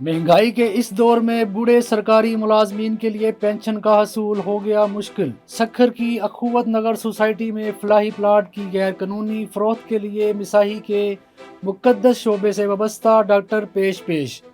महंगाई के इस दौर में बूढ़े सरकारी मुलाजमीन के लिए पेंशन का हसूल हो गया मुश्किल। सखर की अखुवत नगर सोसाइटी में फलाही प्लाट की गैर कानूनी फरोख्त के लिए मिसाही के मुकद्दस शोबे से वाबस्ता डॉक्टर पेश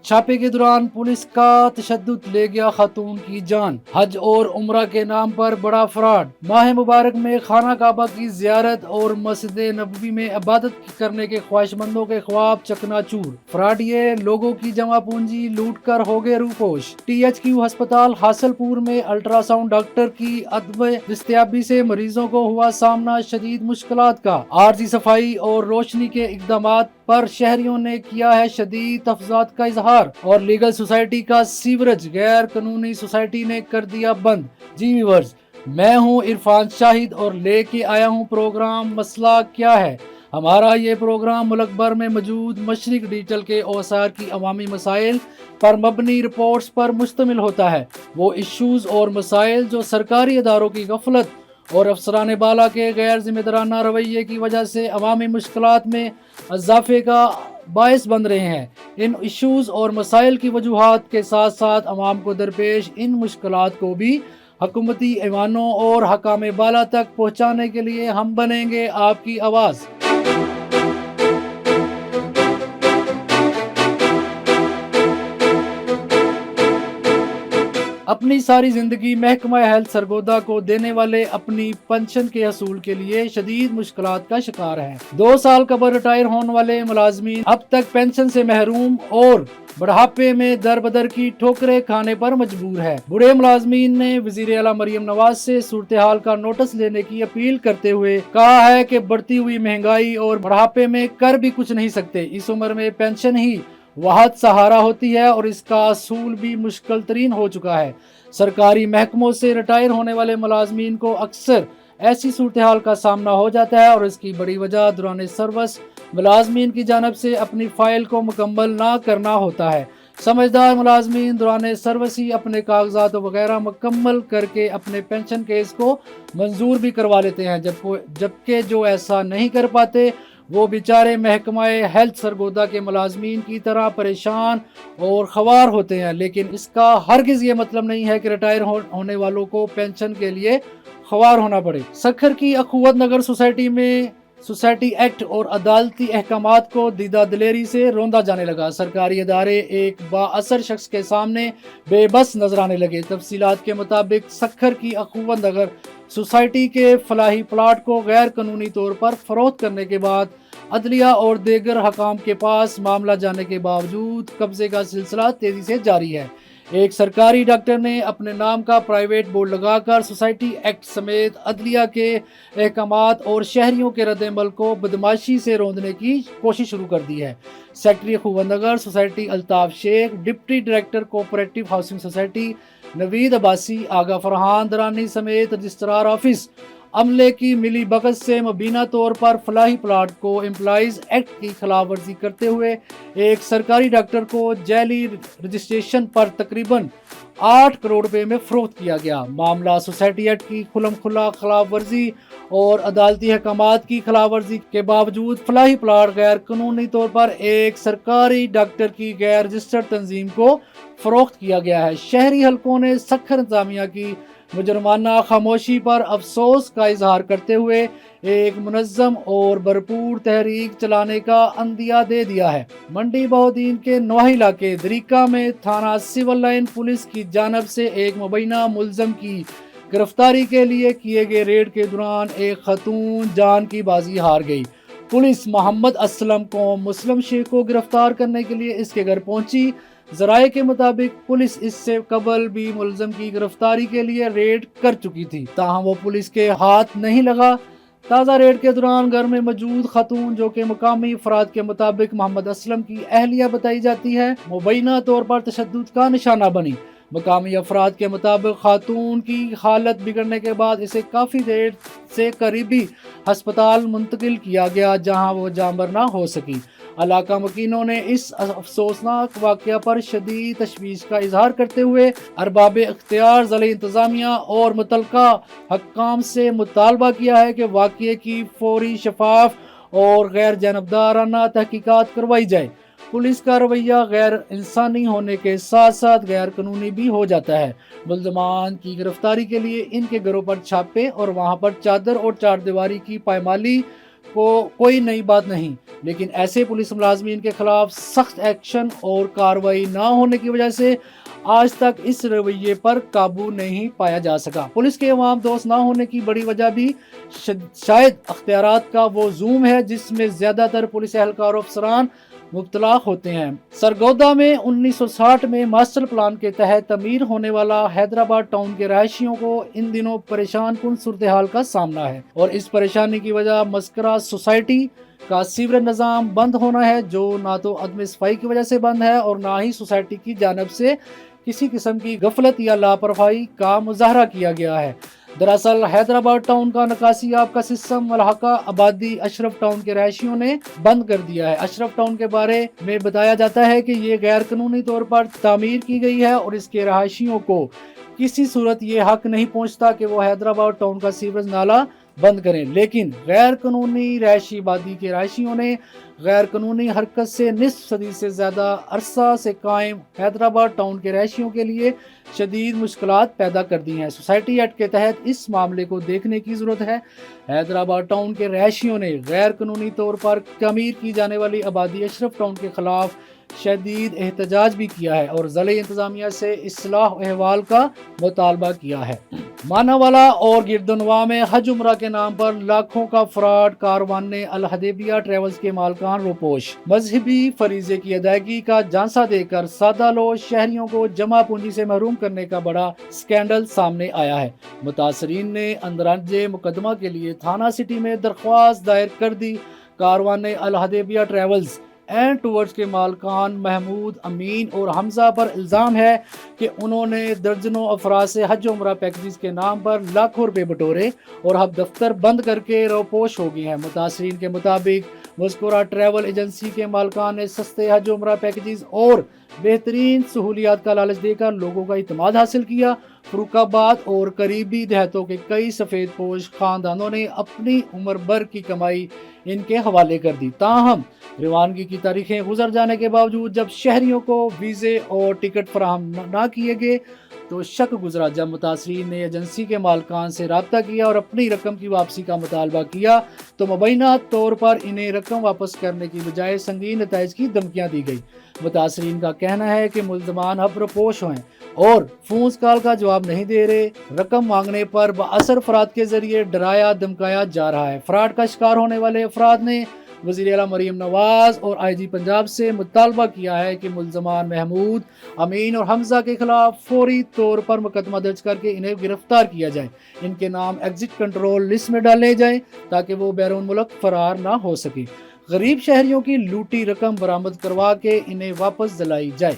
छापे के दौरान पुलिस का तशद्दुद ले गया खातून की जान। हज और उम्रा के नाम पर बड़ा फ्रॉड। माह मुबारक में खाना काबा की जियारत और मस्जिद नबवी में इबादत करने के ख्वाहिशमंदों के ख्वाब चकनाचूर। फ्रॉडिये लोगों की जमा पूंजी लूट कर हो गए रूपोश। THQ अस्पताल हासलपुर में अल्ट्रासाउंड डॉक्टर की अदम दस्तयाबी से मरीजों को हुआ सामना शदीद मुश्किलात का। आर्जी सफाई और रोशनी के इकदाम पर शहरियों ने किया है शदीद अफजात का इजहार। और लीगल सोसाइटी का सीवरेज गैर कानूनी सोसाइटी ने कर दिया बंद। जी व्यूअर्स, मैं हूं इरफान शाहिद और लेके आया हूं प्रोग्राम मसला क्या है। हमारा ये प्रोग्राम मुल्क भर में मौजूद मशरिक डिजिटल के औसार की अवामी मसाइल पर मबनी रिपोर्ट्स पर मुश्तमिल होता है। वो इश्यूज और मसाइल जो सरकारी इदारों की गफलत और अफसरान बाला के गैर जिम्मेदाराना रवैये की वजह से अवामी मुश्किलात में इजाफे का बायस बन रहे हैं। इन इश्यूज और मसाइल की वजूहात के साथ साथ अवाम को दरपेश इन मुश्किलात को भी हुकूमती ऐवानों और हकाम बाला तक पहुँचाने के लिए हम बनेंगे आपकी आवाज़। अपनी सारी जिंदगी महकमा हेल्थ सरगोदा को देने वाले अपनी पेंशन के हसूल के लिए शदीद मुश्किलात का शिकार हैं। 2 साल कबल रिटायर होने वाले मुलाजमीन अब तक पेंशन से महरूम और बुढ़ापे में दर बदर की ठोकरें खाने पर मजबूर है। बूढ़े मुलाजमीन ने वजीर आला मरियम नवाज से सूरत हाल का नोटिस लेने की अपील करते हुए कहा है कि बढ़ती हुई महंगाई और बुढ़ापे में कर भी कुछ नहीं सकते। इस उम्र में पेंशन ही वाहद सहारा होती है और इसका असूल भी मुश्किल तरीन हो चुका है। सरकारी महकमों से रिटायर होने वाले मुलाजमीन को अक्सर ऐसी सूरत हाल का सामना हो जाता है और इसकी बड़ी वजह दौरान सर्विस मुलाजमीन की जानब से अपनी फाइल को मुकम्मल ना करना होता है। समझदार मुलाजमीन दौरान सर्विस ही अपने कागजात वगैरह मुकम्मल करके अपने पेंशन केस को मंजूर भी करवा लेते हैं, जबकि जो ऐसा नहीं कर पाते वो बेचारे महकमा हेल्थ सरगोदा के मुलाजमीन की तरह परेशान और ख्वार होते हैं। लेकिन इसका हरगिज ये मतलब नहीं है कि रिटायर होने वालों को पेंशन के लिए ख्वार होना पड़े। सखर की अखुवत नगर सोसाइटी में सोसाइटी एक्ट और अदालती अहकामात को दीदा दिलेरी से रोंदा जाने लगा। सरकारी इदारे एक बाअसर शख्स के सामने बेबस नजर आने लगे। तफसीलात के मुताबिक सखर की अखुवत नगर सोसाइटी के फलाही प्लाट को गैर कानूनी तौर पर फरोख्त करने के बाद अदलिया और दीगर हकाम के पास मामला जाने के बावजूद कब्जे का सिलसिला तेजी से जारी है। एक सरकारी डॉक्टर ने अपने नाम का प्राइवेट बोर्ड लगाकर सोसाइटी एक्ट समेत अदलिया के अहकामात और शहरियों के रद्द-ए-अमल को बदमाशी से रोंदने की कोशिश शुरू कर दी है। Secretary Khuwnagar society Altaf Sheikh, deputy director cooperative housing society Naveed Abbasi, Agha Farhan Durrani समेत रजिस्ट्रार ऑफिस अमले की मिली भगत से मुबीना तौर पर फलाही प्लाट को एम्प्लॉइज एक्ट की खिलाफ वर्जी करते हुए एक सरकारी डॉक्टर को जैली रजिस्ट्रेशन पर तकरीबन 8 करोड़ रुपए में फरोख्त किया गया। मामला सोसाइटी एक्ट की खुलम खुला खिलाफ वर्जी और अदालती अहकामात की खिलाफ वर्जी के बावजूद फलाही प्लाट गैर कानूनी तौर पर एक सरकारी डॉक्टर की गैर रजिस्टर्ड तंजीम को फरोख्त किया गया है। शहरी हलकों ने सखर इंतजामिया की मुजरमाना खामोशी पर अफसोस का इजहार करते हुए एक मुनज़्ज़म और भरपूर तहरीक चलाने का अंदिया दे दिया है। मंडी बहुद्दीन के नवाही इलाके दरीका में थाना सिविल लाइन पुलिस की जानब से एक मुबैना मुल्ज़म की गिरफ्तारी के लिए किए गए रेड के दौरान एक खतून जान की बाजी हार गई। पुलिस मोहम्मद असलम को मुस्लिम शेख को गिरफ्तार करने के लिए इसके घर पहुंची। जराये के मुताबिक पुलिस इससे कबल भी मुलजम की गिरफ्तारी के लिए रेड कर चुकी थी, ताहम वो पुलिस के हाथ नहीं लगा। ताज़ा रेड के दौरान घर में मौजूद खातून, जो कि मुकामी अफराद के मुताबिक मोहम्मद असलम की अहलिया बताई जाती है, मुबैना तौर पर तशद्दुद का निशाना बनी। मुकामी अफराद के मुताबिक खातून की हालत बिगड़ने के बाद इसे काफ़ी देर से करीबी अस्पताल मुंतकिल किया गया, जहां वो जामर ना हो सकी। इलाका मकीनों ने इस अफसोसनाक वाक़या पर शदीद तशवीश का इजहार करते हुए अरबाब इख्तियार ज़िला इंतज़ामिया और मुतलका हक्काम से मुतालबा किया है कि वाक़ये की फौरी, शफाफ और गैर जानबदाराना तहकीकात करवाई जाए। पुलिस का रवैया गैर इंसानी होने के साथ साथ गैर कानूनी भी हो जाता है। मुल्ज़मान की गिरफ्तारी के लिए इनके घरों पर छापे और वहां पर चादर और चारदीवारी की पायमाली को कोई नई बात नहीं, लेकिन ऐसे पुलिस मुलाजमीन के खिलाफ सख्त एक्शन और कार्रवाई ना होने की वजह से आज तक इस रवैये पर काबू नहीं पाया जा सका। पुलिस के अवाम दोस्त ना होने की बड़ी वजह भी शायद अख्तियारात का वो ज़ूम है जिसमें ज्यादातर पुलिस एहलकार और अफसरान मुब्तला होते हैं। सरगोदा में 1960 में मास्टर प्लान के तहत तमीर होने वाला हैदराबाद टाउन के रहायशियों को इन दिनों परेशान कुन सूरत हाल का सामना है और इस परेशानी की वजह मस्करा सोसाइटी का सीवरेज निज़ाम बंद होना है, जो ना तो अदम सफाई की वजह से बंद है और ना ही सोसाइटी की जानिब से किसी किस्म की गफलत या लापरवाही का मुजाहरा किया गया है। दरअसल हैदराबाद टाउन का निकासी आब का सिस्टम मलहका आबादी अशरफ टाउन के रहायशियों ने बंद कर दिया है। अशरफ टाउन के बारे में बताया जाता है कि ये गैर कानूनी तौर पर तामीर की गई है और इसके रहायशियों को किसी सूरत ये हक नहीं पहुंचता कि वो हैदराबाद टाउन का सीवरेज नाला बंद करें, लेकिन गैर कानूनी रहायशी आबादी के रहायशियों ने गैर कानूनी हरकत से निस्फ सदी से ज़्यादा अरसा से कायम हैदराबाद टाउन के रहायशियों के लिए शदीद मुश्किलात पैदा कर दी हैं। सोसाइटी एक्ट के तहत इस मामले को देखने की ज़रूरत है। हैदराबाद टाउन के रहायशियों ने गैर कानूनी तौर पर तमीर की जाने वाली आबादी अशरफ टाउन के खिलाफ शदीद एहतजाज भी किया है और ज़िले इंतज़ामिया से इस्लाह अहवाल का मुतालबा किया है। मानावाला और गिरदनवा में हज उम्रा के नाम पर लाखों का फ्रॉड, कारवाने अल हदैबिया ट्रेवल्स के मालकान रोपोश। मजहबी फरीजे की अदायगी का झांसा देकर सादा लोग शहरियों को जमा पूंजी से महरूम करने का बड़ा स्कैंडल सामने आया है। मुतासरीन ने अंदराजे मुकदमा के लिए थाना सिटी में दरख्वास्त दायर कर दी। कारवाने अल हदैबिया ट्रेवल्स एंड टूवर्स के मालकान महमूद, अमीन और हमजा पर इल्ज़ाम है कि उन्होंने दर्जनों अफराद से हज उम्रा पैकेज के नाम पर लाखों रुपए बटोरे और अब दफ्तर बंद करके रोपोश हो गए हैं। मुतासरीन के मुताबिक मज़कूरा ट्रैवल एजेंसी के मालकान ने सस्ते हज उम्रा पैकेजेस और बेहतरीन सहूलियात का लालच देकर लोगों का इत्मीनान हासिल किया। फरुखाबाद और करीबी देहातों के कई सफ़ेद पोश खानदानों ने अपनी उम्र भर की कमाई इनके हवाले कर दी। ताहम रवानगी की तारीखें गुजर जाने के बावजूद जब शहरियों को वीज़े और टिकट फराहम ना किए गए तो शक गुजरा जब मुतासरीन ने एजेंसी के मालकान से रब्ता किया और अपनी रकम की वापसी का मुतालबा किया तो मुबैना तौर पर इन्हें रकम वापस करने की बजाय संगीन नताइज की धमकियाँ दी गई। मुतासरीन का कहना है कि मुल्ज़मान अब रोपोश हैं और फोन कॉल का जवाब नहीं दे रहे। रकम मांगने पर बाअसर अफराद के जरिए डराया धमकाया जा रहा है। फ्रॉड का शिकार होने वाले अफराद ने वज़ीर आला मरीम नवाज और IG पंजाब से मुतालबा किया है कि मुल्ज़मान महमूद, अमीन और हमजा के खिलाफ फौरी तौर पर मुकदमा दर्ज करके इन्हें गिरफ्तार किया जाए। इनके नाम एग्जिट कंट्रोल लिस्ट में डाले जाए ताकि वो बैरून मुल्क फरार ना हो सके। गरीब शहरियों की लूटी रकम बरामद करवा के इन्हें वापस दिलाई जाए।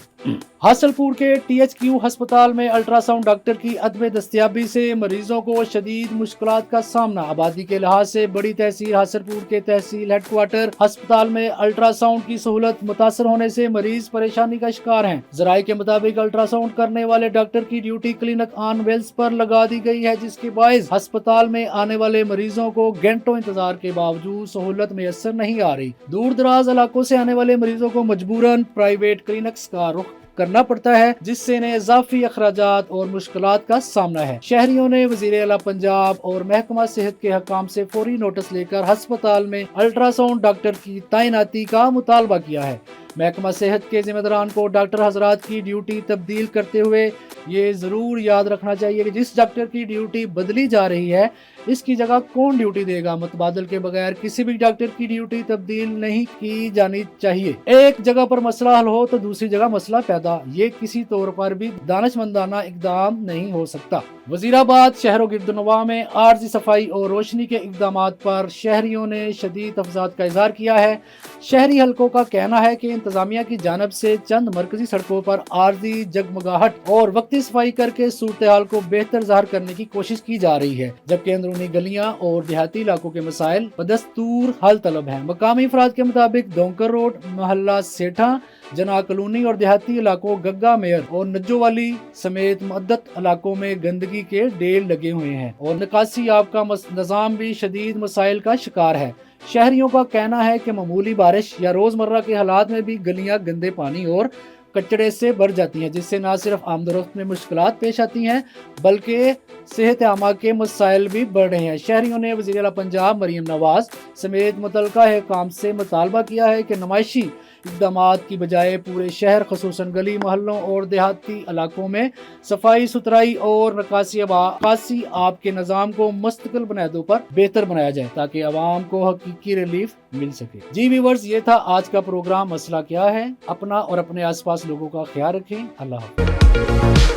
हासलपुर के THQ अस्पताल में अल्ट्रासाउंड डॉक्टर की अदम दस्तयाबी से मरीजों को शदीद मुश्किलात का सामना। आबादी के लिहाज से बड़ी तहसील हासलपुर के तहसील हेडक्वार्टर अस्पताल में अल्ट्रासाउंड की सहूलत मुतासर होने से मरीज परेशानी का शिकार हैं। जराये के मुताबिक अल्ट्रासाउंड करने वाले डॉक्टर की ड्यूटी क्लिनिक ऑन व्हील्स पर लगा दी गई है, जिसके बायस अस्पताल में आने वाले मरीजों को घंटों इंतजार के बावजूद सहूलत मैसर नहीं आ रही। दूर दराज इलाकों से आने वाले मरीजों को मजबूरन प्राइवेट क्लिनिक्स का रुख करना पड़ता है, जिससे इन्हें इजाफी अखराजात और मुश्किलात का सामना है। शहरियों ने वज़ीर आला पंजाब और महकमा सेहत के हकाम से फौरी नोटिस लेकर अस्पताल में अल्ट्रासाउंड डॉक्टर की तैनाती का मुतालबा किया है। महकमा सेहत के जिम्मेदारान को डॉक्टर हजरात की ड्यूटी तब्दील करते हुए ये जरूर याद रखना चाहिए कि जिस डॉक्टर की ड्यूटी बदली जा रही है इसकी जगह कौन ड्यूटी देगा। मुतबादल के बगैर किसी भी डॉक्टर की ड्यूटी तब्दील नहीं की जानी चाहिए। एक जगह पर मसला हल हो तो दूसरी जगह मसला पैदा, ये किसी तौर पर भी दानिशमंदाना इकदाम नहीं हो सकता। वजीराबाद शहरों गिरदनवा में आर्जी सफाई और रोशनी के इकदाम पर शहरियों ने शदीद अफजात का इजहार किया है। शहरी हलकों का कहना है कि इंतजामिया की जानब से चंद मरकजी सड़कों पर आर्जी जगमगाहट और वक्त वक्ती सफाई करके सूरत हाल को बेहतर ज़ाहिर करने की कोशिश की जा रही है, जबकि अंदरूनी गलियां और देहाती इलाकों के मसाइल बदस्तूर हल तलब हैं। मकामी अफराद के मुताबिक डोंकर रोड, मोहल्ला सेठा, जना कॉलोनी और देहाती इलाकों गग्गा मेयर और नज्जोवाली समेत मुअद्दद इलाकों में गंदगी के ढेर लगे हुए हैं और निकासी आब का निज़ाम भी शदीद मसाइल का शिकार है। शहरियों का कहना है कि मामूली बारिश या रोजमर्रा के हालात में भी गलियां गंदे पानी और कचड़े से भर जाती हैं, जिससे न सिर्फ आमदोरफ्त में मुश्किलात पेश आती हैं बल्कि सेहत आमा के मसाइल भी बढ़ रहे हैं। शहरियों ने वज़ीर आला पंजाब मरीम नवाज समेत मुतल्लिका हुकाम से मुतालबा किया है कि नुमाइशी इक़दामात की बजाय पूरे शहर ख़ुसूसन गली मोहल्लों और देहाती इलाकों में सफाई सुथराई और निकासी आब के निज़ाम को मुस्तकिल बुनियादों पर बेहतर बनाया जाए ताकि आवाम को हकीकी रिलीफ मिल सके। जी व्यूअर्स, ये था आज का प्रोग्राम मसला क्या है। अपना और अपने आसपास लोगों का ख्याल रखें। अल्लाह हाफ़िज़।